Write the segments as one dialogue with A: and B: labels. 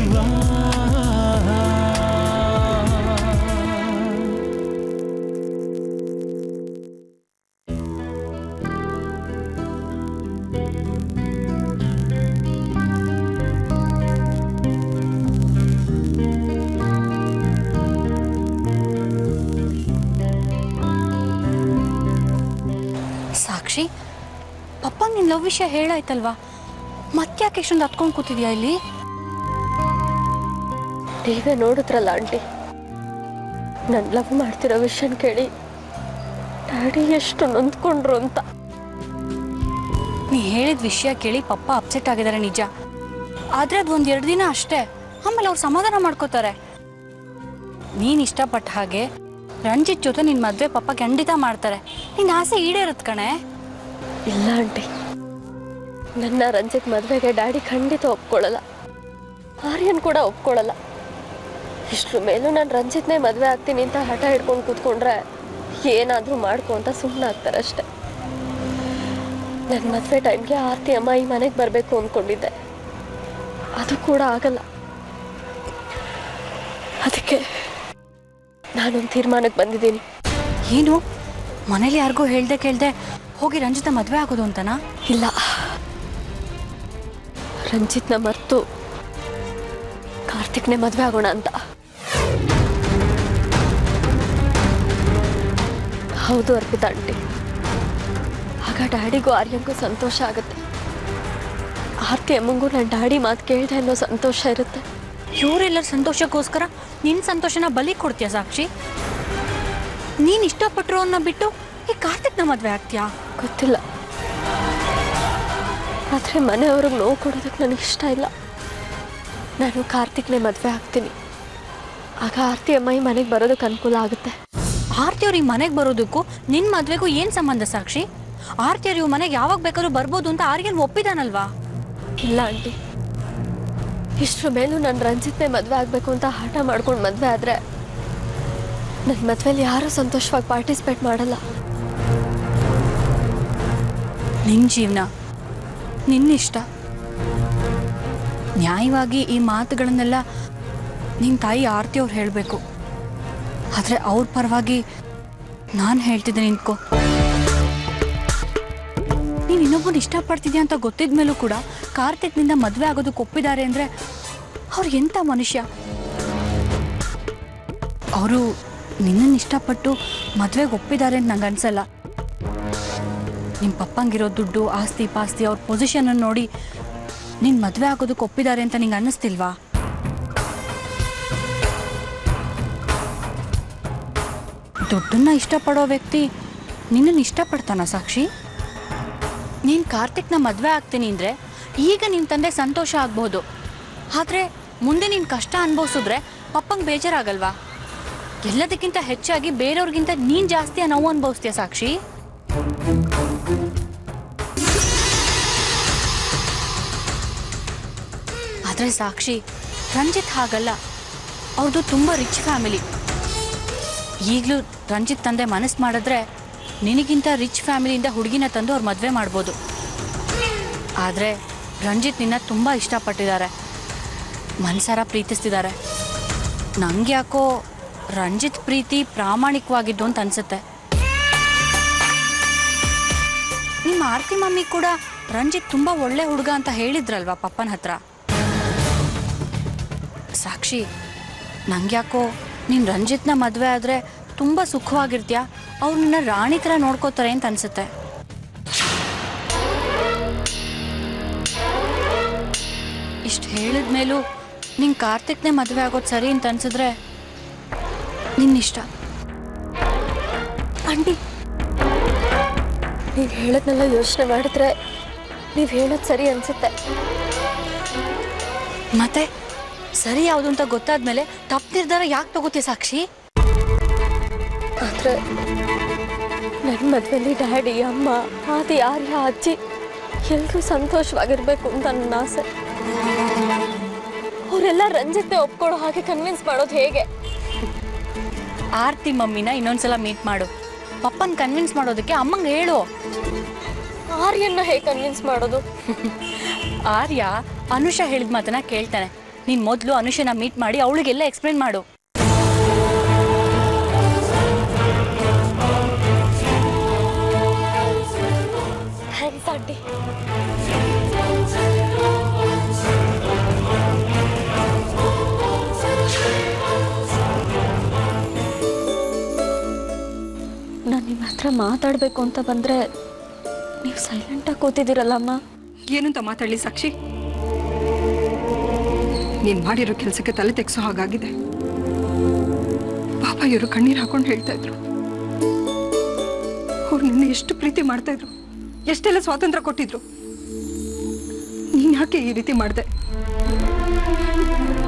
A: ಜೀವ.
B: ಸಾಕ್ಷಿ, ಪಪ್ಪ ನಿನ್ ಲವ್ ವಿಷಯ ಹೇಳಾಯ್ತಲ್ವಾ, ಮತ್ತ್ಯಾಕೆ ಇಷ್ಟೊಂದು ಹತ್ಕೊಂಡು ಕೂತಿದ್ಯಾ ಇಲ್ಲಿ?
C: ನೀವೇ ನೋಡಿದ್ರಲ್ಲ ಆಂಟಿ, ನನ್ನ ಲವ್ ಮಾಡ್ತಿರೋ ವಿಷಯನ ಕೇಳಿ ಡ್ಯಾಡಿ ಎಷ್ಟು ನೊಂದ್ಕೊಂಡ್ರು ಅಂತ.
B: ನೀ ಹೇಳಿದ ವಿಷಯ ಕೇಳಿ ಪಪ್ಪ ಅಪ್ಸೆಟ್ ಆಗಿದ್ದಾರೆ ನಿಜ, ಆದ್ರೆ ಅದು ಒಂದೆರಡು ದಿನ ಅಷ್ಟೇ, ಆಮೇಲೆ ಅವ್ರು ಸಮಾಧಾನ ಮಾಡ್ಕೋತಾರೆ. ನೀನ್ ಇಷ್ಟಪಟ್ಟ ಹಾಗೆ ರಂಜಿತ್ ಜೊತೆ ನಿನ್ ಮದ್ವೆ ಪಪ್ಪ ಖಂಡಿತ ಮಾಡ್ತಾರೆ. ನಿನ್ ಆಸೆ ಈಡೇರತ್ ಕಣೆ.
C: ಇಲ್ಲ ಆಂಟಿ, ನನ್ನ ರಂಜಿತ್ ಮದುವೆಗೆ ಡ್ಯಾಡಿ ಖಂಡಿತ ಒಪ್ಕೊಳ್ಳಲ್ಲ, ಆರ್ಯನ್ ಕೂಡ ಒಪ್ಕೊಳ್ಳಲ್ಲ. ಇಷ್ಟ್ರ ಮೇಲೂ ನಾನು ರಂಜಿತ್ನೇ ಮದುವೆ ಆಗ್ತೀನಿ ಅಂತ ಹಠ ಹಿಡ್ಕೊಂಡು ಕೂತ್ಕೊಂಡ್ರೆ ಏನಾದರೂ ಮಾಡ್ಕೊ ಅಂತ ಸುಮ್ಮನೆ ಆಗ್ತಾರೆ ಅಷ್ಟೆ. ನನ್ನ ಮದುವೆ ಟೈಮ್ಗೆ ಆರ್ತಿ ಅಮ್ಮ ಈ ಮನೆಗೆ ಬರಬೇಕು ಅಂದ್ಕೊಂಡಿದ್ದೆ, ಅದು ಕೂಡ ಆಗಲ್ಲ. ಅದಕ್ಕೆ ನಾನೊಂದು ತೀರ್ಮಾನಕ್ಕೆ ಬಂದಿದ್ದೀನಿ.
B: ಏನು, ಮನೇಲಿ ಯಾರಿಗೂ ಹೇಳ್ದೆ ಕೇಳ್ದೆ ಹೋಗಿ ರಂಜಿತ ಮದುವೆ ಆಗೋದು ಅಂತನಾ?
C: ಇಲ್ಲ, ರಂಜಿತ್ನ ಮರೆತು ಕಾರ್ತಿಕ್ನೇ ಮದುವೆ ಆಗೋಣ ಅಂತ. ಹೌದು ಅರ್ಪಿತಾ ಆಂಟಿ, ಆಗ ಡ್ಯಾಡಿಗೂ ಆರ್ಯಂಗೂ ಸಂತೋಷ ಆಗುತ್ತೆ. ಆರ್ತಿ ಅಮ್ಮಂಗೂ ನನ್ನ ಡ್ಯಾಡಿ ಮಾತು ಕೇಳಿದೆ ಅನ್ನೋ ಸಂತೋಷ ಇರುತ್ತೆ.
B: ಇವರೆಲ್ಲರ ಸಂತೋಷಕ್ಕೋಸ್ಕರ ನಿನ್ನ ಸಂತೋಷನ ಬಲಿ ಕೊಡ್ತೀಯ ಸಾಕ್ಷಿ? ನೀನು ಇಷ್ಟಪಟ್ಟರು ಅನ್ನೋ ಬಿಟ್ಟು ಈ ಕಾರ್ತಿಕ್ನ ಮದುವೆ ಆಗ್ತೀಯಾ?
C: ಗೊತ್ತಿಲ್ಲ, ಆದರೆ ಮನೆಯವ್ರಿಗೆ ನೋವು ಕೊಡೋದಕ್ಕೆ ನನಗೆ ಇಷ್ಟ ಇಲ್ಲ. ನಾನು ಕಾರ್ತಿಕ್ನೇ ಮದುವೆ ಆಗ್ತೀನಿ, ಆಗ ಆರ್ತಿ ಅಮ್ಮ ಈ ಮನೆಗೆ ಬರೋದಕ್ಕೆ ಅನುಕೂಲ ಆಗುತ್ತೆ.
B: ಆರ್ತಿಯವ್ರು ಈ ಮನೆಗೆ ಬರೋದಕ್ಕೂ ನಿನ್ನ ಮದುವೆಗೂ ಏನು ಸಂಬಂಧ ಸಾಕ್ಷಿ? ಆರ್ತಿಯವ್ರು ಇವ್ ಮನೆಗೆ ಯಾವಾಗ ಬೇಕಾದ್ರೂ ಬರ್ಬೋದು ಅಂತ ಆರ್ಯನ್ ಒಪ್ಪಿದಾನಲ್ವಾ?
C: ಇಲ್ಲ ಆಂಟಿ, ಇಷ್ಟ್ರ ಮೇಲೂ ನಾನು ರಂಜಿತ್ನೇ ಮದುವೆ ಆಗಬೇಕು ಅಂತ ಹಠ ಮಾಡ್ಕೊಂಡು ಮದುವೆ ಆದರೆ ನನ್ನ ಮದುವೆಯಲ್ಲಿ ಯಾರೂ ಸಂತೋಷವಾಗಿ ಪಾರ್ಟಿಸಿಪೇಟ್ ಮಾಡಲ್ಲ.
B: ನಿನ್ನ ಜೀವನ, ನಿನ್ನಿಷ್ಟ. ನ್ಯಾಯವಾಗಿ ಈ ಮಾತುಗಳನ್ನೆಲ್ಲ ನಿನ್ನ ತಾಯಿ ಆರ್ತಿಯವ್ರು ಹೇಳಬೇಕು, ಆದರೆ ಅವ್ರ ಪರವಾಗಿ ನಾನು ಹೇಳ್ತಿದ್ದೆ ನಿಂತ್ಕೋ. ನೀನು ಇನ್ನೊಬ್ಬನ ಇಷ್ಟಪಡ್ತಿದ್ಯಾ ಅಂತ ಗೊತ್ತಿದ ಮೇಲೂ ಕೂಡ ಕಾರ್ತಿಕ್ನಿಂದ ಮದುವೆ ಆಗೋದಕ್ಕೆ ಒಪ್ಪಿದ್ದಾರೆ ಅಂದರೆ ಅವ್ರು ಎಂಥ ಮನುಷ್ಯ? ಅವರು ನಿನ್ನನ್ನು ಇಷ್ಟಪಟ್ಟು ಮದುವೆಗೆ ಒಪ್ಪಿದ್ದಾರೆ ಅಂತ ನಂಗೆ ಅನ್ಸಲ್ಲ. ನಿಮ್ಮ ಪಪ್ಪಂಗಿರೋ ದುಡ್ಡು, ಆಸ್ತಿ ಪಾಸ್ತಿ, ಅವ್ರ ಪೊಸಿಷನನ್ನು ನೋಡಿ ನೀನು ಮದುವೆ ಆಗೋದಕ್ಕೆ ಒಪ್ಪಿದ್ದಾರೆ ಅಂತ ನಿಂಗೆ ಅನ್ನಿಸ್ತಿಲ್ವಾ? ದುಡ್ಡನ್ನ ಇಷ್ಟಪಡೋ ವ್ಯಕ್ತಿ ನಿನ್ನನ್ನು ಇಷ್ಟಪಡ್ತಾನ ಸಾಕ್ಷಿ? ನೀನು ಕಾರ್ತಿಕ್ನ ಮದುವೆ ಆಗ್ತೀನಿ ಅಂದರೆ ಈಗ ನಿನ್ನ ತಂದೆ ಸಂತೋಷ ಆಗ್ಬೋದು, ಆದರೆ ಮುಂದೆ ನೀನು ಕಷ್ಟ ಅನುಭವಿಸಿದ್ರೆ ಪಪ್ಪಂಗೆ ಬೇಜಾರಾಗಲ್ವಾ? ಎಲ್ಲದಕ್ಕಿಂತ ಹೆಚ್ಚಾಗಿ ಬೇರೆಯವ್ರಿಗಿಂತ ನೀನು ಜಾಸ್ತಿ ನೋವು ಅನುಭವಿಸ್ತೀಯ ಸಾಕ್ಷಿ. ಆದರೆ ಸಾಕ್ಷಿ, ರಂಜಿತ್ ಹಾಗಲ್ಲ. ಅವ್ರದ್ದು ತುಂಬ ರಿಚ್ ಫ್ಯಾಮಿಲಿ. ಈಗಲೂ ರಂಜಿತ್ ತಂದೆ ಮನಸ್ಸು ಮಾಡಿದ್ರೆ ನಿನಗಿಂತ ರಿಚ್ ಫ್ಯಾಮಿಲಿಯಿಂದ ಹುಡುಗಿನ ತಂದು ಅವ್ರು ಮದುವೆ ಮಾಡ್ಬೋದು. ಆದರೆ ರಂಜಿತ್ ನಿನ್ನ ತುಂಬ ಇಷ್ಟಪಟ್ಟಿದ್ದಾರೆ, ಮನಸಾರ ಪ್ರೀತಿಸ್ತಿದ್ದಾರೆ. ನಂಗೆ ಯಾಕೋ ರಂಜಿತ್ ಪ್ರೀತಿ ಪ್ರಾಮಾಣಿಕವಾಗಿದ್ದು ಅಂತ ಅನ್ಸುತ್ತೆ. ನಿಮ್ಮ ಆರ್ತಿ ಮಮ್ಮಿ ಕೂಡ ರಂಜಿತ್ ತುಂಬ ಒಳ್ಳೆ ಹುಡುಗ ಅಂತ ಹೇಳಿದ್ರಲ್ವಾ ಪಪ್ಪನ ಹತ್ರ? ಸಾಕ್ಷಿ, ನಂಗೆ ಯಾಕೋ ನೀನು ರಂಜಿತ್ನ ಮದುವೆ ಆದರೆ ತುಂಬ ಸುಖವಾಗಿರ್ತೀಯ, ಅವ್ರು ನಿನ್ನ ರಾಣಿ ಥರ ನೋಡ್ಕೋತಾರೆ ಅಂತ ಅನ್ಸುತ್ತೆ. ಇಷ್ಟು ಹೇಳಿದ ಮೇಲೂ ನಿಂಗೆ ಕಾರ್ತಿಕ್ನೇ ಮದುವೆ ಆಗೋದು ಸರಿ ಅಂತ ಅನ್ಸಿದ್ರೆ ನಿನ್ನಿಷ್ಟ.
C: ಆಂಟಿ, ನೀವು ಹೇಳೋದನ್ನೆಲ್ಲ ಯೋಚನೆ ಮಾಡಿದ್ರೆ ನೀವು ಹೇಳೋದು ಸರಿ ಅನ್ಸುತ್ತೆ.
B: ಮತ್ತೆ ಸರಿ ಯಾವುದು ಅಂತ ಗೊತ್ತಾದ್ಮೇಲೆ ತಪ್ಪು ನಿರ್ಧಾರ ಯಾಕೆ ತಗೋತೀಯ ಸಾಕ್ಷಿ?
C: ಆದರೆ ನನ್ನ ಮದುವೆಯಲ್ಲಿ ಡ್ಯಾಡಿ, ಅಮ್ಮ, ಆದಿ, ಆರ್ಯ, ಅಜ್ಜಿ ಎಲ್ಲರೂ ಸಂತೋಷವಾಗಿರ್ಬೇಕು ಅಂತ ನನ್ನ ಆಸೆ. ಅವರೆಲ್ಲ ರಂಜಿತ್ನೇ ಒಪ್ಕೊಳ್ಳೋ ಹಾಗೆ ಕನ್ವಿನ್ಸ್ ಮಾಡೋದು ಹೇಗೆ?
B: ಆರ್ತಿ ಮಮ್ಮಿನ ಇನ್ನೊಂದ್ಸಲ ಮೀಟ್ ಮಾಡು. ಪಪ್ಪನ ಕನ್ವಿನ್ಸ್ ಮಾಡೋದಕ್ಕೆ ಅಮ್ಮಂಗೆ ಹೇಳು.
C: ಆರ್ಯನ್ನ ಹೇಗೆ ಕನ್ವಿನ್ಸ್ ಮಾಡೋದು?
B: ಆರ್ಯ ಅನುಷಾ ಹೇಳಿದ ಮಾತನ್ನ ಕೇಳ್ತಾನೆ. ನೀನು ಮೊದಲು ಅನುಷನ ಮೀಟ್ ಮಾಡಿ ಅವಳಿಗೆಲ್ಲ ಎಕ್ಸ್ಪ್ಲೇನ್ ಮಾಡು.
C: Thanks aunty. ನಾನು ನಿಮ್ಮ ಹತ್ರ ಮಾತಾಡಬೇಕು ಅಂತ ಬಂದರೆ ನೀವು ಸೈಲೆಂಟಾಗಿ ಕೂತಿದ್ದೀರಲ್ಲಮ್ಮ.
A: ಏನಂತ ಮಾತಾಡಲಿ ಸಾಕ್ಷಿ? ನೀನು ಮಾಡಿರೋ ಕೆಲಸಕ್ಕೆ ತಲೆ ತೆಗ್ಸೋ ಹಾಗಾಗಿದೆ. ಪಾಪ ಇವರು ಕಣ್ಣೀರು ಹಾಕೊಂಡು ಹೇಳ್ತಾ ಇದ್ರು. ಅವ್ರು ನಿನ್ನೆ ಎಷ್ಟು ಪ್ರೀತಿ ಮಾಡ್ತಾ ಇದ್ರು, ಎಷ್ಟೆಲ್ಲ ಸ್ವಾತಂತ್ರ್ಯ ಕೊಟ್ಟಿದ್ರು. ನೀನು ಯಾಕೆ ಈ ರೀತಿ ಮಾಡಿದೆ?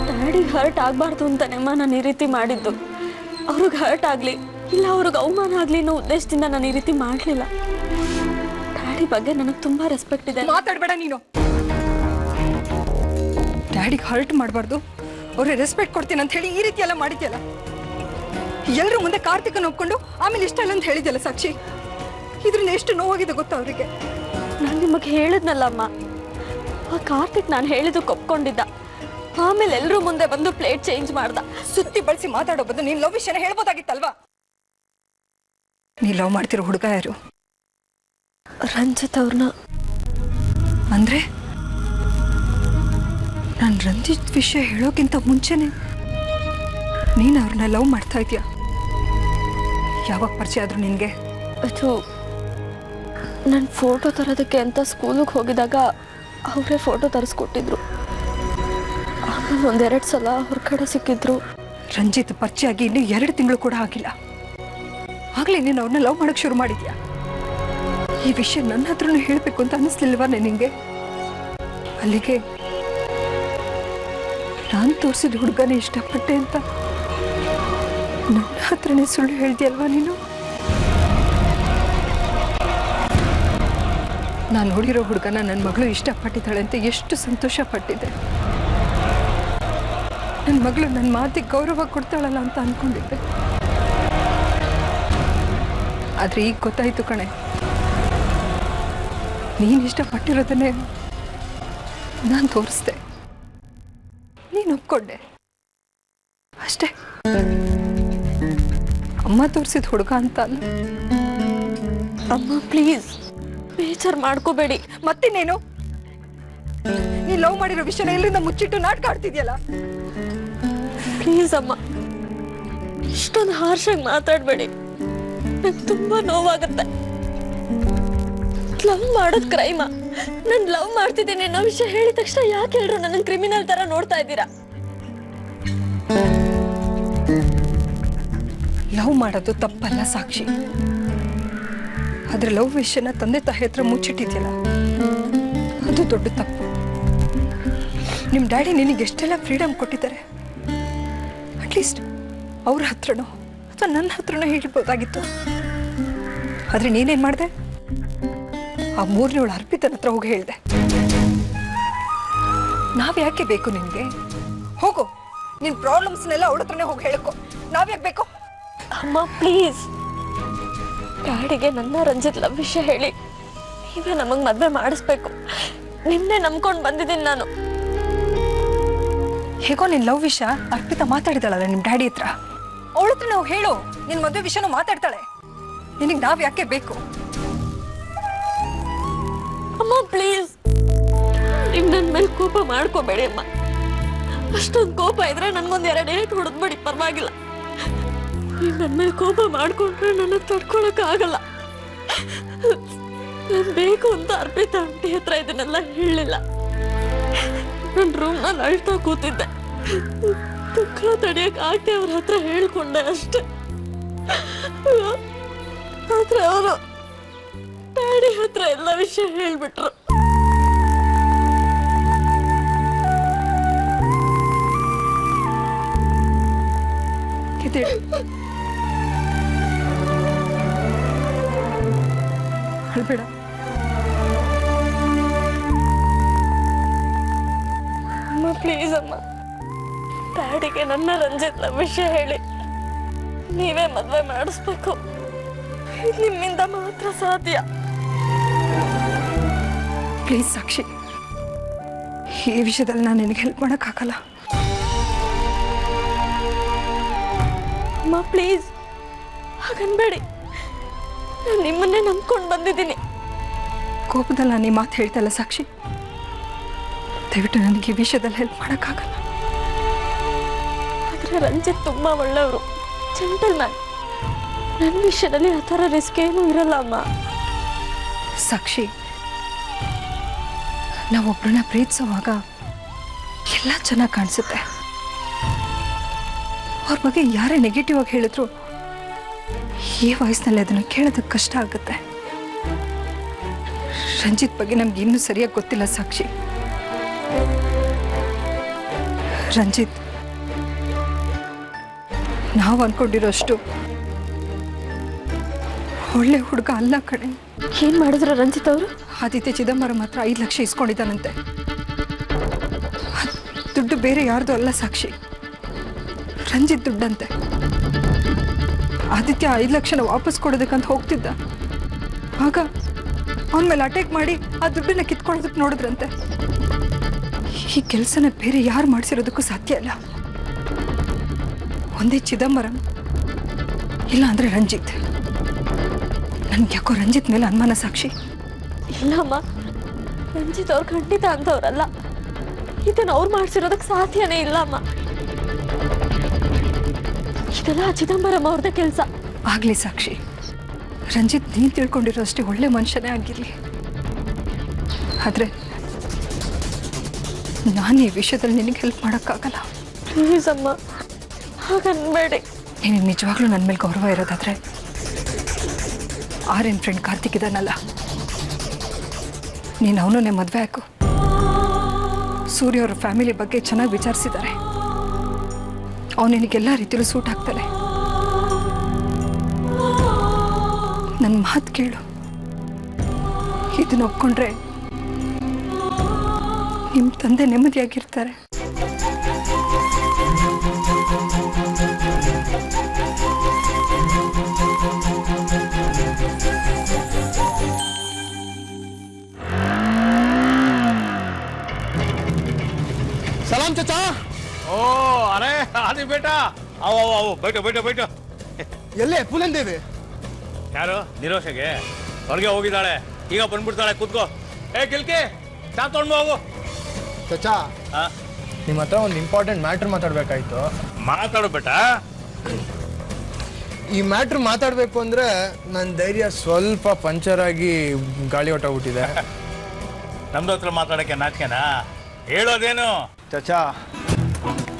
C: ಡ್ಯಾಡಿಗೆ ಹರ್ಟ್ ಆಗಬಾರ್ದು ಅಂತಾನೆಮ್ಮ ನಾನು ಈ ರೀತಿ ಮಾಡಿದ್ದು. ಅವ್ರಿಗೆ ಹರ್ಟ್ ಆಗಲಿ ಇಲ್ಲ ಅವ್ರಿಗೆ ಅವಮಾನ ಆಗಲಿ ಅನ್ನೋ ಉದ್ದೇಶದಿಂದ ನಾನು ಈ ರೀತಿ ಮಾಡಲಿಲ್ಲ. ಡ್ಯಾಡಿ ಬಗ್ಗೆ ನನಗೆ ತುಂಬ ರೆಸ್ಪೆಕ್ಟ್ ಇದೆ.
A: ಮಾತಾಡಬೇಡ ನೀನು. ಡ್ಯಾಡಿಗೆ ಹರ್ಟ್ ಮಾಡಬಾರ್ದು, ಅವ್ರಿಗೆ ರೆಸ್ಪೆಕ್ಟ್ ಕೊಡ್ತೀನಿ ಅಂತ ಹೇಳಿ ಈ ರೀತಿ ಎಲ್ಲ ಮಾಡಿದ್ಯಲ್ಲ. ಎಲ್ಲರೂ ಮುಂದೆ ಕಾರ್ತಿಕನ ಒಪ್ಕೊಂಡು ಆಮೇಲೆ ಇಷ್ಟಲ್ಲ ಅಂತ ಹೇಳಿದ್ಯಲ್ಲ ಸಾಕ್ಷಿ. ಇದರಿಂದ ಎಷ್ಟು ನೋವಾಗಿದೆ ಗೊತ್ತಾ ಅವರಿಗೆ?
C: ನಾನು ನಿಮಗೆ ಹೇಳಿದ್ನಲ್ಲಮ್ಮ, ಆ ಕಾರ್ತಿಕ್ ನಾನು ಹೇಳಿದ್ದಕ್ಕೆ ಒಪ್ಕೊಂಡಿದ್ದ. ಆಮೇಲೆ ಎಲ್ಲರೂ ಮುಂದೆ ಬಂದು ಪ್ಲೇಟ್ ಚೇಂಜ್ ಮಾಡ್ದ.
A: ಸುತ್ತಿ ಬಳಸಿ ಮಾತಾಡೋ ಬದಲು ನೀನು ಲವ್ ವಿಷಯನ ಹೇಳ್ಬೋದಾಗಿತ್ತಲ್ವಾ? ನೀ ಲವ್ ಮಾಡ್ತಿರೋ ಹುಡುಗ ಯಾರು?
C: ರಂಜಿತ್ ಅವ್ರನ್ನ.
A: ಅಂದ್ರೆ ನಾನು ರಂಜಿತ್ ವಿಷಯ ಹೇಳೋಕ್ಕಿಂತ ಮುಂಚೆನೆ ನೀನು ಅವ್ರನ್ನ ಲವ್ ಮಾಡ್ತಾ ಇದೀಯಾ? ಯಾವಾಗ ಪರಿಚಯ ಆದ್ರು ನಿನಗೆ?
C: ಅದು ನಾನು ಫೋಟೋ ತರೋದಕ್ಕೆ ಅಂತ ಸ್ಕೂಲಿಗೆ ಹೋಗಿದಾಗ ಅವರೇ ಫೋಟೋ ತರಿಸ್ಕೊಟ್ಟಿದ್ರು. ಆಮೇಲೆ ಒಂದೆರಡು ಸಲ ಹೊರಗಡೆ ಸಿಕ್ಕಿದ್ರು.
A: ರಂಜಿತ್ ಪರಿಚಯ ಆಗಿ ಇನ್ನೂ 2 ತಿಂಗಳು ಕೂಡ ಆಗಿಲ್ಲ, ಆಗ್ಲೇ ನೀನು ಅವ್ರನ್ನ ಲವ್ ಮಾಡಕ್ ಶುರು ಮಾಡಿದ್ಯಾ? ಈ ವಿಷಯ ನನ್ನ ಹತ್ರನೂ ಹೇಳ್ಬೇಕು ಅಂತ ಅನ್ನಿಸ್ಲಿಲ್ವಾ ನಿನಗೆ? ಅಲ್ಲಿಗೆ ನಾನು ತೋರಿಸಿದ ಹುಡುಗನೇ ಇಷ್ಟಪಟ್ಟೆ ಅಂತ ನನ್ನ ಹತ್ರನೇ ಸುಳ್ಳು ಹೇಳ್ದಿಯಲ್ವಾ ನೀನು? ನಾನು ನೋಡಿರೋ ಹುಡುಗನ ನನ್ನ ಮಗಳು ಇಷ್ಟಪಟ್ಟಿದ್ದಾಳೆ ಅಂತ ಎಷ್ಟು ಸಂತೋಷ ಪಟ್ಟಿದ್ದೆ. ನನ್ನ ಮಗಳು ನನ್ನ ಮಾತಿಗೆ ಗೌರವ ಕೊಡ್ತಾಳಲ್ಲ ಅಂತ ಅನ್ಕೊಂಡಿದ್ದೆ. ಆದ್ರೆ ಈಗ ಗೊತ್ತಾಯ್ತು ಕಣೆ, ನೀನು ಇಷ್ಟಪಟ್ಟಿರೋದನ್ನೇ ನಾನು ತೋರಿಸ್ದೆ, ನೀನು ಒಪ್ಕೊಂಡೆ ಅಷ್ಟೇ. ಅಮ್ಮ ತೋರಿಸಿದ ಹುಡುಗ ಅಂತ ಅಲ್ಲ.
C: ಅಮ್ಮ ಪ್ಲೀಸ್ ಬೇಜಾರು ಮಾಡ್ಕೋಬೇಡಿ.
A: ಮತ್ತಿನ್ನೇನು? ನೀ ಲವ್ ಮಾಡಿರೋ ವಿಷಯನ ಎಲ್ಲಿಂದ ಮುಚ್ಚಿಟ್ಟು ನಾಟಕ ಆಡ್ತಿದ್ಯಲ್ಲ.
C: ಪ್ಲೀಸ್ ಅಮ್ಮ ಇಷ್ಟೊಂದು ಹಾರ್ಷಾಗಿ ಮಾತಾಡಬೇಡಿ, ನಂಗೆ ತುಂಬ ನೋವಾಗುತ್ತೆ. ಲವ್ ಮಾಡೋದು ಕ್ರೈಮ. ನಾನು ಲವ್ ಮಾಡ್ತಿದ್ದೀನಿ ಅನ್ನೋ ವಿಷಯ ಹೇಳಿದ ತಕ್ಷಣ ಯಾಕೆ ಎಲ್ಲರೂ ನನ್ನ ಕ್ರಿಮಿನಲ್ ತರ ನೋಡ್ತಾ ಇದ್ದೀರಾ?
A: ಲವ್ ಮಾಡೋದು ತಪ್ಪಲ್ಲ ಸಾಕ್ಷಿ, ಆದ್ರೆ ಲವ್ ವಿಷಯನ ತಂದೆ ತಾಯಿ ಹತ್ರ ಮುಚ್ಚಿಟ್ಟಿದ್ಯಲ್ಲ ಅದು ದೊಡ್ಡ ತಪ್ಪು. ನಿಮ್ಮ ಡ್ಯಾಡಿ ನಿನಗೆ ಎಷ್ಟೆಲ್ಲ ಫ್ರೀಡಮ್ ಕೊಟ್ಟಿದ್ದಾರೆ, ಅಟ್ಲೀಸ್ಟ್ ಅವ್ರ ಹತ್ರನೋ ಅಥವಾ ನನ್ನ ಹತ್ರನೋ ಹೇಳ್ಬೋದಾಗಿತ್ತು. ಆದ್ರೆ ನೀನೇನ್ ಮಾಡಿದೆ? ಆ 3ನೇಳು ಅರ್ಪಿತನ ಹತ್ರ ಹೋಗಿ ಹೇಳ್ದೆ. ನಾವ್ ಯಾಕೆ ಬೇಕು ನಿನ್ಗೆ? ಹೋಗು, ನಿನ್ ಪ್ರಾಬ್ಲಮ್ಸ್ನೆಲ್ಲ ಅವಳ ಹತ್ರನೇ ಹೋಗಿ ಹೇಳ್ಕೊ. ನಾವ್ಯಾಕೆ ಬೇಕು?
C: ಅಮ್ಮ ಪ್ಲೀಸ್, ಡ್ಯಾಡಿಗೆ ನನ್ನ ರಂಜಿತ್ ಲವ್ ವಿಷಯ ಹೇಳಿ ನೀವೇ ನಮಗೆ ಮದುವೆ ಮಾಡಿಸ್ಬೇಕು. ನಿನ್ನೆ ನಂಬ್ಕೊಂಡು ಬಂದಿದ್ದೀನಿ ನಾನು.
A: ಹೇಗೋ ನಿನ್ ಲವ್ ವಿಷಯ ಅರ್ಪಿತಾ ಮಾತಾಡಿದಾಳಲ್ಲ ನಿಮ್ ಡ್ಯಾಡಿ ಹತ್ರ, ಅವಳ ಹತ್ರ ನಾವು ಹೇಳು, ನಿನ್ ಮದುವೆ ವಿಷಯನೂ ಮಾತಾಡ್ತಾಳೆ. ನಿನಗೆ ನಾವ್ ಯಾಕೆ ಬೇಕು?
C: ಅಮ್ಮ ಪ್ಲೀಸ್, ನೀವು ನನ್ನ ಮೇಲೆ ಕೋಪ ಮಾಡ್ಕೋಬೇಡಿ ಅಮ್ಮ. ಅಷ್ಟೊಂದು ಕೋಪ ಇದ್ರೆ ನನ್ಗೊಂದು 2 ಏಟ್ ಹೊಡೆದ್ಬೇಡಿ, ಪರವಾಗಿಲ್ಲ. ನೀವು ನನ್ನ ಮೇಲೆ ಕೋಪ ಮಾಡ್ಕೊಂಡ್ರೆ ನನ್ನ ತಡ್ಕೊಳಕ್ಕಾಗಲ್ಲ. ನಾನು ಬೇಕು ಅಂತ ಅರ್ಪಿತಾ ಆಂಟಿ ಹತ್ರ ಇದನ್ನೆಲ್ಲ ಹೇಳಲಿಲ್ಲ. ನನ್ನ ರೂಮ್ನಲ್ಲಿ ಅಳ್ತಾ ಕೂತಿದ್ದೆ, ದುಃಖ ತಡೆಯಕ್ಕೆ ಆಗ್ತೆ ಅವ್ರ ಹತ್ರ ಹೇಳ್ಕೊಂಡೆ ಅಷ್ಟೆ. ಆದ್ರೆ ಅವರು ಡ್ಯಾಡಿ ಹತ್ರ ಎಲ್ಲ ವಿಷಯ ಹೇಳ್ಬಿಟ್ರು.
A: ಅಳ್ಬೇಡ.
C: ಅಮ್ಮ ಪ್ಲೀಸ್ ಅಮ್ಮ, ಡ್ಯಾಡಿಗೆ ನನ್ನ ರಂಜಿತ್ ವಿಷಯ ಹೇಳಿ ನೀವೇ ಮದುವೆ ಮಾಡಿಸ್ಬೇಕು. ಇದು ನಿಮ್ಮಿಂದ ಮಾತ್ರ ಸಾಧ್ಯ.
A: ಪ್ಲೀಸ್ ಸಾಕ್ಷಿ, ಈ ವಿಷಯದಲ್ಲಿ ನಾನು ನಿನಗೆ ಹೆಲ್ಪ್ ಮಾಡೋಕ್ಕಾಗಲ್ಲ.
C: ಅಮ್ಮ ಪ್ಲೀಸ್ ಹಾಗನ್ಬೇಡಿ, ನಾನು ನಿಮ್ಮನ್ನೇ ನಂಬ್ಕೊಂಡು ಬಂದಿದ್ದೀನಿ.
A: ಕೋಪದಲ್ಲಿ ನಾನು ಈ ಮಾತು ಹೇಳ್ತಲ್ಲ ಸಾಕ್ಷಿ. ದಯವಿಟ್ಟು ನನಗೆ ಈ ವಿಷಯದಲ್ಲಿ ಹೆಲ್ಪ್ ಮಾಡೋಕ್ಕಾಗಲ್ಲ.
C: ಆದರೆ ರಂಜಿತ್ ತುಂಬ ಒಳ್ಳೆಯವರು, ಜೆಂಟಲ್ಮ್ಯಾನ್. ನನ್ನ ವಿಷಯದಲ್ಲಿ ಆ ಥರ ರಿಸ್ಕ್ ಏನೂ ಇರಲ್ಲ ಅಮ್ಮ.
A: ಸಾಕ್ಷಿ, ನಾವೊಬ್ಬರನ್ನ ಪ್ರೀತಿಸುವಾಗ ಎಲ್ಲ ಚೆನ್ನಾಗಿ ಕಾಣಿಸುತ್ತೆ. ಅವ್ರ ಬಗ್ಗೆ ಯಾರೇ ನೆಗೆಟಿವ್ ಆಗಿ ಹೇಳಿದ್ರು ಈ ವಯಸ್ಸಿನಲ್ಲಿ ಅದನ್ನು ಕೇಳೋದಕ್ಕೆ ಕಷ್ಟ ಆಗುತ್ತೆ. ರಂಜಿತ್ ಬಗ್ಗೆ ನಮ್ಗೆ ಇನ್ನೂ ಸರಿಯಾಗಿ ಗೊತ್ತಿಲ್ಲ ಸಾಕ್ಷಿ. ರಂಜಿತ್ ನಾವು ಅನ್ಕೊಂಡಿರೋಷ್ಟು ಒಳ್ಳೆ ಹುಡುಗ ಅಲ್ಲ ಕಣೆ.
C: ಏನು ಮಾಡಿದ್ರು ರಂಜಿತ್ ಅವರು?
A: ಆದಿತ್ಯ ಚಿದಂಬರಂ ಹತ್ರ 5 ಲಕ್ಷ ಇಸ್ಕೊಂಡಿದ್ದಾನಂತೆ. ದುಡ್ಡು ಬೇರೆ ಯಾರ್ದು ಅಲ್ಲ ಸಾಕ್ಷಿ, ರಂಜಿತ್ ದುಡ್ಡಂತೆ. ಆದಿತ್ಯ 5 ಲಕ್ಷನ ವಾಪಸ್ ಕೊಡೋದಕ್ಕಂತ ಹೋಗ್ತಿದ್ದ. ಆಗ ಅವನ ಮೇಲೆ ಅಟ್ಯಾಕ್ ಮಾಡಿ ಆ ದುಡ್ಡನ್ನ ಕಿತ್ಕೊಳ್ಳೋದಕ್ಕೆ ನೋಡಿದ್ರಂತೆ. ಈ ಕೆಲಸನ ಬೇರೆ ಯಾರು ಮಾಡಿಸಿರೋದಕ್ಕೂ ಸಾಧ್ಯ ಇಲ್ಲ. ಒಂದೇ ಚಿದಂಬರಂ, ಇಲ್ಲ ಅಂದ್ರೆ ರಂಜಿತ್. ನನ್ಗೆ ಯಾಕೋ ರಂಜಿತ್ ಮೇಲೆ ಅನುಮಾನ ಸಾಕ್ಷಿ.
C: ಇಲ್ಲಮ್ಮ, ರಂಜಿತ್ ಅವ್ರು ಖಂಡಿತ ಅಂತವ್ರಲ್ಲ. ಇದನ್ನ ಅವ್ರು ಮಾಡಿಸಿರೋದಕ್ಕೆ ಸಾಧ್ಯನೇ ಇಲ್ಲಮ್ಮ. ಇದೆಲ್ಲ ಚಿದಂಬರಂ ಅವ್ರದ್ದೇ ಕೆಲಸ.
A: ಆಗ್ಲಿ ಸಾಕ್ಷಿ, ರಂಜಿತ್ ನೀನು ತಿಳ್ಕೊಂಡಿರೋ ಅಷ್ಟೇ ಒಳ್ಳೆ ಮನುಷ್ಯನೇ ಆಗಿರ್ಲಿ. ಆದ್ರೆ ನಾನು ಈ ವಿಷಯದಲ್ಲಿ ನಿನಗೆ ಹೆಲ್ಪ್ ಮಾಡೋಕ್ಕಾಗಲ್ಲ.
C: ಪ್ಲೀಸ್ ಅಮ್ಮ, ಹಾಗನ್ಬೇಡಿ.
A: ನಿನಗೆ ನಿಜವಾಗ್ಲೂ ನನ್ನ ಮೇಲೆ ಗೌರವ ಇರೋದಾದ್ರೆ ಆರ್ಯನ್ ಫ್ರೆಂಡ್ ಕಾರ್ತಿಕ್ ಇದಾನಲ್ಲ, ನೀನು ಅವನನ್ನೇ ಮದುವೆ ಹಾಕು. ಸೂರ್ಯ ಅವ್ರ ಫ್ಯಾಮಿಲಿ ಬಗ್ಗೆ ಚೆನ್ನಾಗಿ ವಿಚಾರಿಸಿದ್ದಾರೆ. ಅವನು ನಿನಗೆಲ್ಲ ರೀತಿಯಲ್ಲೂ ಸೂಟ್ ಆಗ್ತಾನೆ. ನನ್ನ ಮಾತು ಕೇಳು. ಇದನ್ನ ಒಪ್ಕೊಂಡ್ರೆ ನಿಮ್ಮ ತಂದೆ ನೆಮ್ಮದಿಯಾಗಿರ್ತಾರೆ.
D: सलाम चाचा।
E: ओ अरे आदि बेटा आओ आओ आओ बैठो बैठो बैठो
D: ಎಲ್ಲೇ ಪುಲಂದೇವಿ?
E: ಯಾರು ನಿರೋಷಗೆ ಹೊರಗೆ ಹೋಗಿದ್ದಾಳೆ, ಈಗ ಬಂದ್ಬಿಡ್ತಾಳೆ. ಕೂತ್ಕೋ. ಏ ಕಿಲ್ಕಿ, ಚಾ ತೊಗೊಂಡು ಹೋಗು.
D: ಚಾಚಾ, ನಿಮ್ಮ ಹತ್ರ ಒಂದು ಇಂಪಾರ್ಟೆಂಟ್ ಮ್ಯಾಟ್ರ್ ಮಾತಾಡ್ಬೇಕಾಯ್ತು.
E: ಮಾತಾಡು ಬೇಟಾ.
D: ಈ ಮ್ಯಾಟ್ರ್ ಮಾತಾಡಬೇಕು ಅಂದ್ರೆ ನನ್ನ ಧೈರ್ಯ ಸ್ವಲ್ಪ ಪಂಚರ್ ಆಗಿ ಗಾಳಿ ಹೊಟ್ಟೋಗ್ಬಿಟ್ಟಿದೆ.
E: ನಮ್ದು ಹತ್ರ ಮಾತಾಡಕ್ಕೆ ನಾಚಿಕೆನಾ? ಹೇಳೋದೇನು?
D: ಚಾಚಾ,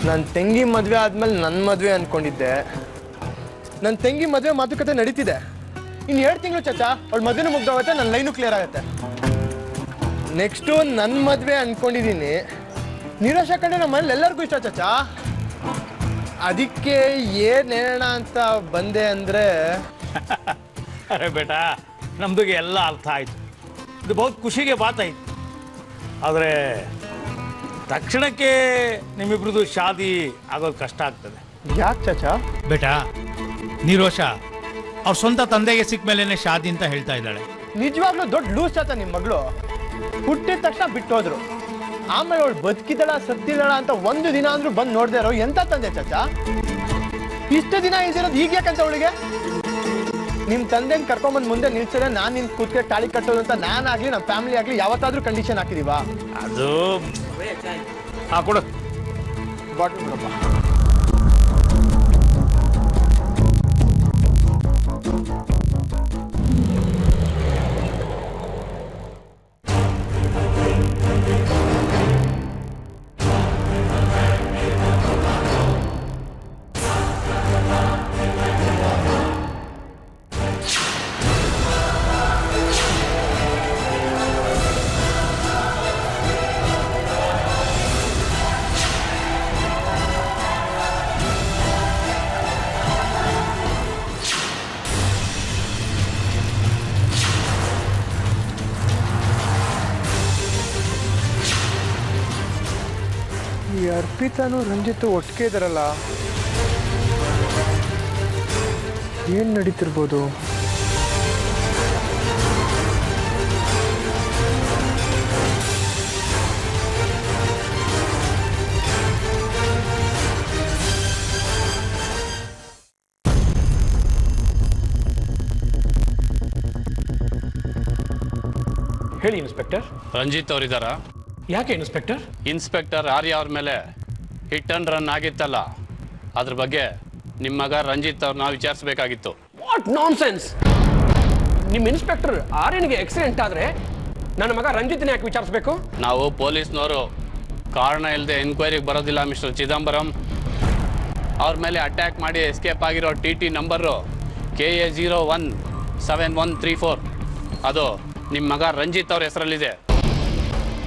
D: ನನ್ನ ತಂಗಿ ಮದುವೆ ಆದ್ಮೇಲೆ ನನ್ನ ಮದುವೆ ಅನ್ಕೊಂಡಿದ್ದೆ. ನನ್ನ ತಂಗಿ ಮದುವೆ ಮಾತುಕತೆ ನಡೀತಿದೆ. ಇನ್ನು 2 ತಿಂಗಳು ಚಾಚಾ, ಅವಳ ಮದುವೆನೂ ಮುಗ್ದೋಗುತ್ತೆ, ನನ್ನ ಲೈನು ಕ್ಲಿಯರ್ ಆಗುತ್ತೆ. ನೆಕ್ಸ್ಟು ನನ್ನ ಮದುವೆ ಅನ್ಕೊಂಡಿದ್ದೀನಿ. ನಿರಾಶ ಕಂಡ್ರೆ ನಮ್ಮ ಮನೇಲಿ ಎಲ್ಲರಿಗೂ ಇಷ್ಟ ಚಾಚಾ. ಅದಕ್ಕೆ ಏನು ಹೇಳೋಣ ಅಂತ ಬಂದೆ ಅಂದರೆ
E: ಅರೆ ಬೇಟಾ, ನಮ್ದುಗೆ ಎಲ್ಲ ಅರ್ಥ ಆಯ್ತು. ಇದು ಬಹುತ್ ಖುಷಿಗೆ ಬಾತಾಯ್ತು. ಆದರೆ ತಕ್ಷಣಕ್ಕೆ ನಿಮ್ಮಿಬ್ರದ್ದು ಶಾದಿ ಆಗೋದು ಕಷ್ಟ ಆಗ್ತದೆ.
D: ಯಾಕೆ ಚಾಚಾ?
F: ಬೇಟಾ, ನಿರೋಷ ಅವ್ರ ಸ್ವಂತ ತಂದೆಗೆ ಸಿಕ್ಕ ಮೇಲೇನೆ ಶಾದಿ ಅಂತ ಹೇಳ್ತಾ ಇದ್ದಾಳೆ.
D: ನಿಜವಾಗ್ಲೂ ದೊಡ್ಡ ಲೂಸ್ ಚಾಚಾ ನಿಮ್ಮ ಮಗಳು. ಹುಟ್ಟಿದ ತಕ್ಷಣ ಬಿಟ್ಟೋದ್ರು. ಆಮೇಲೆ ಅವಳು ಬದುಕಿದಳ ಸತ್ತಿದಳ ಅಂತ 1 ದಿನ ಅಂದ್ರೂ ಬಂದು ನೋಡ್ದೆ ಇರೋ ಎಂತ ತಂದೆ ಚಾಚಾ? ಇಷ್ಟು ದಿನ ಇದಿರೋದು ಈಗ ಯಾಕಂತ ಅವಳಿಗೆ? ನಿಮ್ಮ ತಂದೆನ ಕರ್ಕೊಂಬಂದು ಮುಂದೆ ನಿಲ್ಸಿದ್ರೆ ನಾನು ನಿನ್ ಕೂತ್ಕೆ ತಾಳಿ ಕಟ್ಟೋದು ಅಂತ ನಾನಾಗ್ಲಿ ನಮ್ಮ ಫ್ಯಾಮಿಲಿ ಆಗಲಿ ಯಾವತ್ತಾದ್ರೂ ಕಂಡೀಷನ್ ಹಾಕಿದೀವಾ?
E: ಅದು ಕೊಡು
D: ಬಾಟ್ಲ್ ಬಿಡಪ್ಪ. ಈ ಅರ್ಪಿತಾನು ರಂಜಿತ್ ಒಟ್ಟಿಗೆ ಇದಾರಲ್ಲ, ಏನ್ ನಡೀತಿರ್ಬೋದು?
G: ಹೇಳಿ ಇನ್ಸ್ಪೆಕ್ಟರ್.
E: ರಂಜಿತ್ ಅವರಿದ್ದಾರಾ?
G: ಯಾಕೆ ಇನ್ಸ್ಪೆಕ್ಟರ್?
E: ಇನ್ಸ್ಪೆಕ್ಟರ್ ಆರ್ಯ ಅವ್ರ ಮೇಲೆ ಹಿಟ್ ಅಂಡ್ ರನ್ ಆಗಿತ್ತಲ್ಲ, ಅದ್ರ ಬಗ್ಗೆ ನಿಮ್ಮ ಮಗ ರಂಜಿತ್ ಅವ್ರನ್ನ ವಿಚಾರಿಸಬೇಕಾಗಿತ್ತು.
G: What nonsense! ನಿಮ್ಮ ಇನ್ಸ್ಪೆಕ್ಟರ್ ಆರ್ಯನಿಗೆ ಆಕ್ಸಿಡೆಂಟ್ ಆದ್ರೆ ನನ್ನ ಮಗ ರಂಜಿತ್ನ ಯಾಕೆ ವಿಚಾರಿಸಬೇಕು?
E: ನಾವು ಪೊಲೀಸ್ನವರು ಕಾರಣ ಇಲ್ಲದೆ ಎನ್ಕ್ವೈರಿಗೆ ಬರೋದಿಲ್ಲ ಮಿಸ್ಟರ್ ಚಿದಂಬರಂ. ಅವ್ರ ಮೇಲೆ ಅಟ್ಯಾಕ್ ಮಾಡಿ ಎಸ್ಕೇಪ್ ಆಗಿರೋ TT ನಂಬರು KA 017134. ಅದು ನಿಮ್ಮ ಮಗ ರಂಜಿತ್ ಅವ್ರ ಹೆಸರಲ್ಲಿದೆ.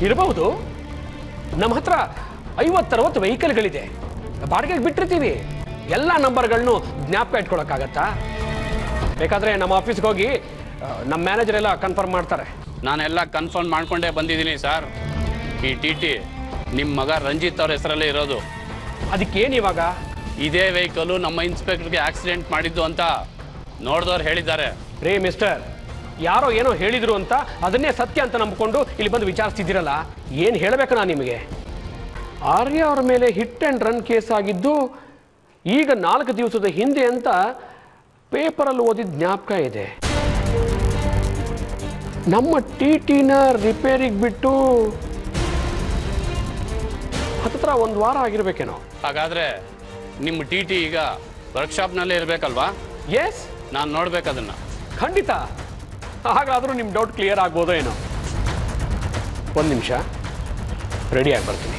G: ಇರಬಹುದು. ನಮ್ಮ ಹತ್ರ 50-60 ವೆಹಿಕಲ್ಗಳಿದೆ, ಬಾಡಿಗೆಗೆ ಬಿಟ್ಟಿರ್ತೀವಿ. ಎಲ್ಲ ನಂಬರ್ಗಳನ್ನು ಜ್ಞಾಪಕ ಇಟ್ಕೊಳಕ್ಕಾಗತ್ತಾ? ಬೇಕಾದ್ರೆ ನಮ್ಮ ಆಫೀಸ್ಗೆ ಹೋಗಿ ನಮ್ಮ ಮ್ಯಾನೇಜರ್ ಎಲ್ಲ ಕನ್ಫರ್ಮ್ ಮಾಡ್ತಾರೆ.
E: ನಾನೆಲ್ಲ ಕನ್ಫರ್ಮ್ ಮಾಡ್ಕೊಂಡೇ ಬಂದಿದ್ದೀನಿ ಸರ್. ಈ TT ನಿಮ್ಮ ಮಗ ರಂಜಿತ್ ಅವ್ರ ಹೆಸರಲ್ಲೇ ಇರೋದು.
G: ಅದಕ್ಕೇನು ಇವಾಗ?
E: ಇದೇ ವೆಹಿಕಲ್ಲು ನಮ್ಮ ಇನ್ಸ್ಪೆಕ್ಟರ್ಗೆ ಆಕ್ಸಿಡೆಂಟ್ ಮಾಡಿದ್ದು ಅಂತ ನೋಡಿದವ್ರು ಹೇಳಿದ್ದಾರೆ.
G: ರೇ ಮಿಸ್ಟರ್, ಯಾರೋ ಏನೋ ಹೇಳಿದ್ರು ಅಂತ ಅದನ್ನೇ ಸತ್ಯ ಅಂತ ನಂಬಿಕೊಂಡು ಇಲ್ಲಿ ಬಂದು ವಿಚಾರಿಸ್ತಿದ್ದೀರಲ್ಲ, ಏನು ಹೇಳಬೇಕು ನಾನು ನಿಮಗೆ? ಆರ್ಯ ಅವ್ರ ಮೇಲೆ ಹಿಟ್ ಆ್ಯಂಡ್ ರನ್ ಕೇಸ್ ಆಗಿದ್ದು ಈಗ 4 ದಿವಸದ ಹಿಂದೆ ಅಂತ ಪೇಪರಲ್ಲಿ ಓದಿದ ಜ್ಞಾಪಕ ಇದೆ. ನಮ್ಮ TTನ ರಿಪೇರಿಗೆ ಬಿಟ್ಟು ಹತ್ತಿರ 1 ವಾರ ಆಗಿರ್ಬೇಕೇನೋ.
E: ಹಾಗಾದ್ರೆ ನಿಮ್ಮ TT ಈಗ ವರ್ಕ್ಶಾಪ್ನಲ್ಲೇ ಇರಬೇಕಲ್ವಾ?
G: ಎಸ್,
E: ನಾನು ನೋಡ್ಬೇಕದನ್ನ.
G: ಖಂಡಿತ. ಹಾಗಾದರೂ ನಿಮ್ಮ ಡೌಟ್ ಕ್ಲಿಯರ್ ಆಗ್ಬೋದೋ ಏನೋ. 1 ನಿಮಿಷ, ರೆಡಿಯಾಗಿ ಬರ್ತೀನಿ.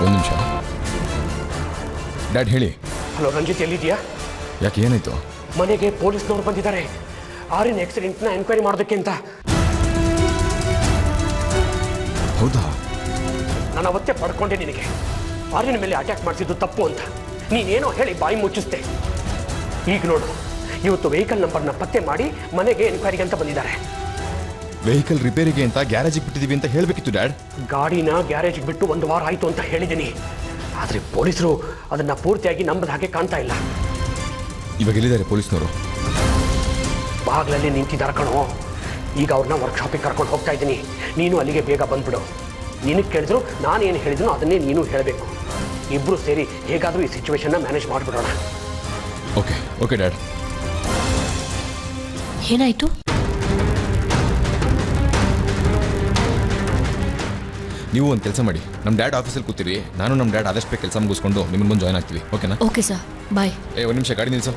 H: ಒಂದು ನಿಮಿಷ. ಡ್ಯಾಡ್ ಹೇಳಿ.
G: ಹಲೋ ರಂಜಿತ್, ಎಲ್ಲಿದೆಯಾ?
H: ಯಾಕೆ, ಏನಾಯ್ತು?
G: ಮನೆಗೆ ಪೊಲೀಸ್ನವ್ರು ಬಂದಿದ್ದಾರೆ ಆರ್ಯನ್ ಆಕ್ಸಿಡೆಂಟ್ನ ಎನ್ಕ್ವೈರಿ ಮಾಡೋದಕ್ಕೆ ಅಂತ.
H: ಹೌದಾ?
G: ನಾನು ಅವತ್ತೇ ಪಡ್ಕೊಂಡೆ ನಿನಗೆ ಆರ್ಯನ ಮೇಲೆ ಅಟ್ಯಾಕ್ ಮಾಡಿಸಿದ್ದು ತಪ್ಪು ಅಂತ. ನೀನೇನೋ ಹೇಳಿ ಬಾಯಿ ಮುಚ್ಚಿಸ್ದೆ. ಈಗ ನೋಡು, ಇವತ್ತು ವೆಹಿಕಲ್ ನಂಬರ್ನ ಪತ್ತೆ ಮಾಡಿ ಮನೆಗೆ ಎನ್ಕ್ವೈರಿಗೆ ಅಂತ ಬಂದಿದ್ದಾರೆ.
H: ವೆಹಿಕಲ್ ರಿಪೇರಿಗೆ ಅಂತ ಗ್ಯಾರೇಜಿಗೆ ಬಿಟ್ಟಿದ್ದೀವಿ ಅಂತ ಹೇಳಬೇಕಿತ್ತು ಡ್ಯಾಡ್.
G: ಗಾಡಿನ ಗ್ಯಾರೇಜ್ಗೆ ಬಿಟ್ಟು 1 ವಾರ ಆಯಿತು ಅಂತ ಹೇಳಿದ್ದೀನಿ. ಆದರೆ ಪೊಲೀಸರು ಅದನ್ನ ಪೂರ್ತಿಯಾಗಿ ನಂಬದ ಹಾಗೆ ಕಾಣ್ತಾ ಇಲ್ಲ.
H: ಇವಾಗ ಎಲ್ಲಿದ್ದಾರೆ ಪೊಲೀಸ್ನವರು?
G: ಬಾಗ್ಲಲ್ಲಿ ನಿಂತಿದ್ದಾರೆ ಕಣೋ. ಈಗ ಅವ್ರನ್ನ ವರ್ಕ್ಶಾಪಿಗೆ ಕರ್ಕೊಂಡು ಹೋಗ್ತಾ ಇದ್ದೀನಿ. ನೀನು ಅಲ್ಲಿಗೆ ಬೇಗ ಬಂದ್ಬಿಡು. ನಿನಗೆ ಕೇಳಿದ್ರು ನಾನು ಏನು ಹೇಳಿದ್ರು ಅದನ್ನೇ ನೀನು ಹೇಳಬೇಕು. ಇಬ್ಬರು ಸೇರಿ ಹೇಗಾದರೂ ಈ ಸಿಚುವೇಶನ್ನ ಮ್ಯಾನೇಜ್ ಮಾಡಿಬಿಡೋಣ.
H: Okay okay dad.
B: ಏನಾಯ್ತು?
H: ನೀವು ಒಂದು ಕೆಲಸ ಮಾಡಿ, ನಮ್ಮ ಡ್ಯಾಡ್ ಆಫೀಸಲ್ಲಿ ಕೂತಿರಿ. ನಾನು ನಮ್ಮ ಡ್ಯಾಡ್ ಆದಷ್ಟು ಬೇಗ ಕೆಲಸ ಮುಗಿಸ್ಕೊಂಡು ನಿಮ್ಮನ್ನು ಬಂದು ಜಾಯ್ನ್ ಆಗ್ತೀವಿ. ಓಕೆನಾ?
B: ಓಕೆ ಸರ್, ಬಾಯ್.
H: 1 ನಿಮಿಷ, ಗಾಡಿ ನಿಲ್ಸು.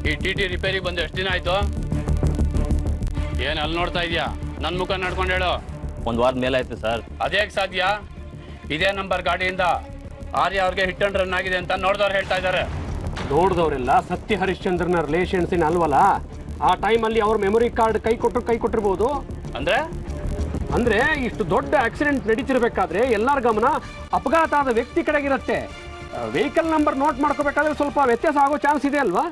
E: ಈ TT ರಿಪೇರಿಗೆ ಬಂದು ಎಷ್ಟು ದಿನ ಆಯ್ತು? ಏನು ಅಲ್ಲಿ ನೋಡ್ತಾ ಇದೆಯಾ? ನನ್ನ ಮುಖ ನಡ್ಕೊಂಡು ಹೇಳು.
I: 1 ವಾರದ ಮೇಲೆ ಆಯ್ತು ಸರ್.
E: ಅದೇಗೆ ಸಾಧ್ಯ? ಇದೇ ನಂಬರ್ ಗಾಡಿಯಿಂದ ಆರ್ಯ ಅವ್ರಿಗೆ ಹಿಟ್ ಅಂಡ್ ರನ್ ಆಗಿದೆ ಅಂತ ನೋಡಿದವ್ರು ಹೇಳ್ತಾ ಇದ್ದಾರೆ.
G: ನೋಡಿದವರೆಲ್ಲ ಸತ್ಯ ಹರಿಶ್ಚಂದ್ರನ ರಿಲೇಷನ್ಸ್ ಅಲ್ವಲ್ಲ. ಆ ಟೈಮಲ್ಲಿ ಅವ್ರ ಮೆಮೊರಿ ಕಾರ್ಡ್ ಕೈ ಕೊಟ್ಟಿರ್ಬೋದು. ಅಂದ್ರೆ ಇಷ್ಟು ದೊಡ್ಡ ಆಕ್ಸಿಡೆಂಟ್ ನಡೀತಿರ್ಬೇಕಾದ್ರೆ ಎಲ್ಲರ ಗಮನ ಅಪಘಾತ ಆದ ವ್ಯಕ್ತಿ ಕಡೆಗಿರುತ್ತೆ. ವೆಹಿಕಲ್ ನಂಬರ್ ನೋಟ್ ಮಾಡ್ಕೋಬೇಕಾದ್ರೆ ಸ್ವಲ್ಪ ವ್ಯತ್ಯಾಸ ಆಗೋ ಚಾನ್ಸ್ ಇದೆ ಅಲ್ವಾ?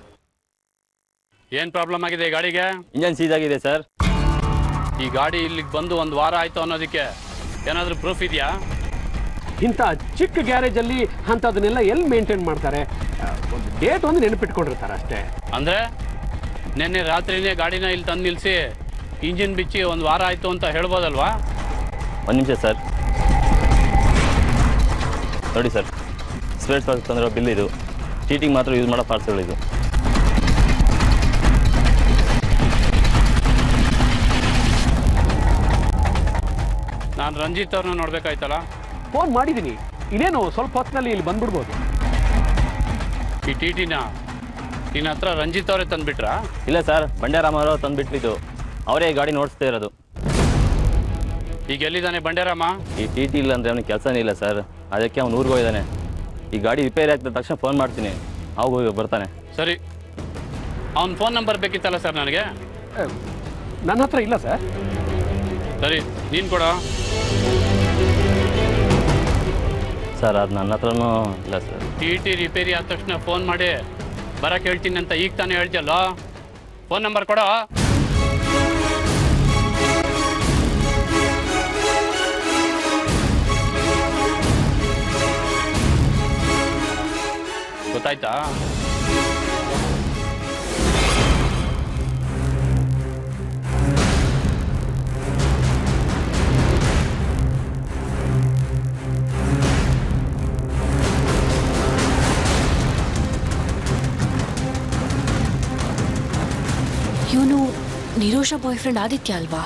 E: ಏನ್ ಪ್ರಾಬ್ಲಮ್ ಆಗಿದೆ ಈ ಗಾಡಿಗೆ?
I: ಇಂಜನ್ ಸೀಜ್ ಆಗಿದೆ ಸರ್.
E: ಈ ಗಾಡಿ ಇಲ್ಲಿಗೆ ಬಂದು 1 ವಾರ ಆಯ್ತು ಅನ್ನೋದಕ್ಕೆ ಏನಾದರೂ ಪ್ರೂಫ್ ಇದೆಯಾ?
G: ಇಂಥ ಚಿಕ್ಕ ಗ್ಯಾರೇಜಲ್ಲಿ ಅಂಥದನ್ನೆಲ್ಲ ಎಲ್ಲಿ ಮೇಂಟೈನ್ ಮಾಡ್ತಾರೆ? ಒಂದು ಡೇಟ್ ಒಂದು ನೆನಪಿಟ್ಕೊಂಡಿರ್ತಾರೆ ಅಷ್ಟೇ.
E: ಅಂದ್ರೆ ನಿನ್ನೆ ರಾತ್ರಿನೇ ಗಾಡಿನ ಇಲ್ಲಿ ತಂದು ನಿಲ್ಲಿಸಿ ಇಂಜಿನ್ ಬಿಚ್ಚಿ 1 ವಾರ ಆಯ್ತು ಅಂತ ಹೇಳ್ಬೋದಲ್ವಾ?
I: 1 ನಿಮಿಷ ಸರ್. ನೋಡಿ ಸರ್, ಸ್ಪೇರ್ಸ್ ಪಾರ್ಟ್ಸ್ ತಂದಿರೋ ಬಿಲ್ ಇದು. TTಗೆ ಮಾತ್ರ ಯೂಸ್ ಮಾಡೋ ಪಾರ್ಟ್ಸ್ಗಳಿದು.
E: ನಾನು ರಂಜಿತ್ ಅವ್ರನ್ನ ನೋಡ್ಬೇಕಾಯ್ತಲ್ಲ.
G: ಫೋನ್ ಮಾಡಿದ್ದೀನಿ, ಇನ್ನೇನು ಸ್ವಲ್ಪ ಹೊತ್ತಿನಲ್ಲಿ ಇಲ್ಲಿ ಬಂದ್ಬಿಡ್ಬೋದು.
E: ಈ TTನ ನಿನ್ನ ಹತ್ರ ರಂಜಿತ್ ಅವರೇ ತಂದುಬಿಟ್ರಾ?
I: ಇಲ್ಲ ಸರ್, ಬಂಡ್ಯಾರಾಮ ಅವರು ತಂದುಬಿಟ್ಟಿದ್ದು. ಅವರೇ ಗಾಡಿ ನೋಡಿಸ್ತಾ ಇರೋದು.
E: ಈಗ ಎಲ್ಲಿದ್ದಾನೆ ಬಂಡ್ಯಾರಾಮ?
I: ಈ TT ಇಲ್ಲ ಅಂದರೆ ಅವನಿಗೆ ಕೆಲಸನೇ ಇಲ್ಲ ಸರ್. ಅದಕ್ಕೆ ಅವ್ನು ಊರಿಗೆ ಹೋಗಿದ್ದಾನೆ. ಈ ಗಾಡಿ ರಿಪೇರಿ ಆಗ್ತದ ತಕ್ಷಣ ಫೋನ್ ಮಾಡ್ತೀನಿ, ಅವಾಗ ಹೋಗಿ ಬರ್ತಾನೆ.
E: ಸರಿ, ಅವನ ಫೋನ್ ನಂಬರ್ ಬೇಕಿತ್ತಲ್ಲ ಸರ್ ನನಗೆ?
G: ನನ್ನ ಹತ್ರ ಇಲ್ಲ ಸರ್.
E: ಸರಿ, ನೀನು ಕೊಡ.
I: ಸರ್ ಅದು ನನ್ನ ಹತ್ರನೂ ಇಲ್ಲ ಸರ್.
E: ಟಿ ಟಿ ರಿಪೇರಿ ಆದ ತಕ್ಷಣ ಫೋನ್ ಮಾಡಿ ಬರಕ್ಕೆ ಹೇಳ್ತೀನಿ ಅಂತ ಈಗ ತಾನೇ ಹೇಳ್ತಿಯಲ್ಲ, ಫೋನ್ ನಂಬರ್ ಕೊಡೋ. ಗೊತ್ತಾಯ್ತಾ?
C: ಇವನು ನಿರೋಷ ಬಾಯ್ ಫ್ರೆಂಡ್ ಆದಿತ್ಯ ಅಲ್ವಾ?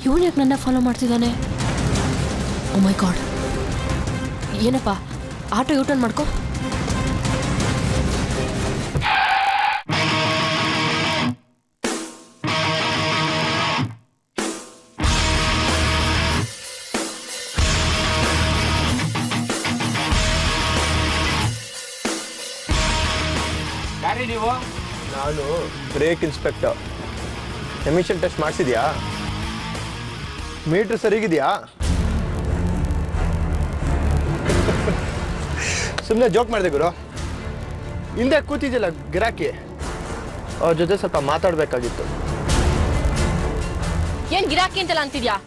C: ಇವನು ಯಾಕೆ ನನ್ನ ಫಾಲೋ ಮಾಡ್ತಿದ್ದಾನೆ? ಓ ಮೈ ಗಾಡ್, ಏನಪ್ಪ ಆಟೋ ಯೂಟರ್ನ್ ಮಾಡ್ಕೊ.
E: ಯಾರೀ ನೀವು?
D: ನಾನು ಬ್ರೇಕ್ ಇನ್ಸ್ಪೆಕ್ಟರ್. ಎಮಿಷನ್ ಟೆಸ್ಟ್ ಮಾಡಿಸಿದ್ಯಾ? ಮೀಟ್ರ್ ಸರಿಗಿದೆಯಾ? ಸುಮ್ಮನೆ ಜೋಕ್ ಮಾಡಿದೆ ಗುರು. ಹಿಂದೆ ಕೂತಿದ್ದಿಲ್ಲ ಗಿರಾಕಿ, ಅವ್ರ ಜೊತೆ ಸ್ವಲ್ಪ ಮಾತಾಡಬೇಕಾಗಿತ್ತು.
C: ಏನ್ ಗಿರಾಕಿ ಅಂತೆಲ್ಲ ಅಂತಿದ್ಯಾ?